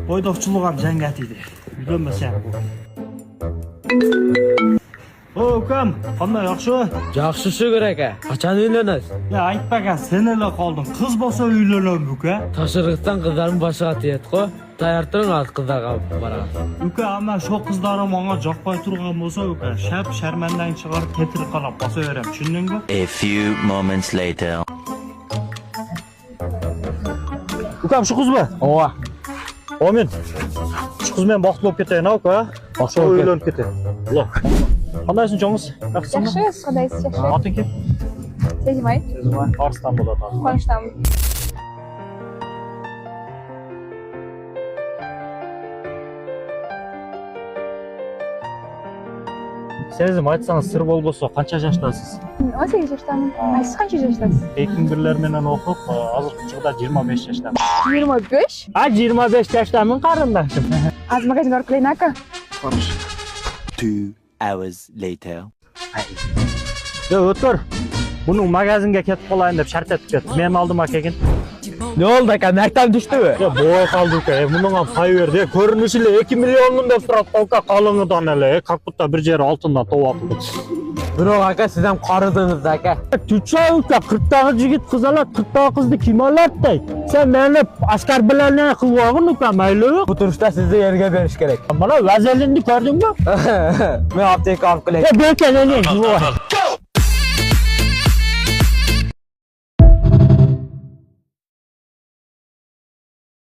Boydoqchilik ham jangat edi. Uylanmasam bu. Ukam, qanday yaxshi? Yaxshi shukur aka. Qachon uylanasiz? Ya aytmagan, senela qoldim. Qiz bo'lsa uylanan uka. Tashirlikdan qizlarni boshiga atayotqo. Tayyor turing, hozir qizlarga olib boramiz. Uka, ammo shu qizlarim menga joqmay turgan bo'lsa, uka, shap sharmandan chiqarib ketirib qarab bosaveram, tushundingmi? A few moments later. Ukam, shu qizmi? Ova. Amin. Shu qiz men baxtli bo'lib ketayin, uka. Baxtli uylanib ketayin. Alloh. Qandaysiz, jongiz? Yaxshisizmi? Yaxshi, qandaysiz? Yaxshi. Oting kim? Sezmay. Sezmay. Arslan bo'ladi. Qonishdan. Sezim, aytsangiz sir bo'lsa, qancha yoshdasiz? 18 yoshdaman. Siz qancha yoshdasiz? Ekingirlar bilan o'qib, hozirgi chog'da 25 yoshdaman. 25? Ha, 25 yoshdaman qarindoshim. Az magazin borib kelaylik aka. 2 hours later. Yo, o'tir. Buni magazinga ketib qolayin deb shart etib ketdi. Men oldim akaga. Ne oldu aka? Maktab düştümü? Ya boy qoldi uka. Bundan ham pay berdi. Ko'rinishilar 2 million deb turadi uka, qalinidan ele. Как будто bir jeri oltindan to'yapti. Biroq aka siz ham qaridingiz aka. Tucha uka, 40 tag'i yigit qizalar, 40 tag'i qizni kim oladida? Sen meni askar bilan qilib olgin uka, mayli. Bu turishda sizni yerga berish kerak. Mana vazelinni ko'rdingmi? Men apteka olib kelay. Ya berkan, ne?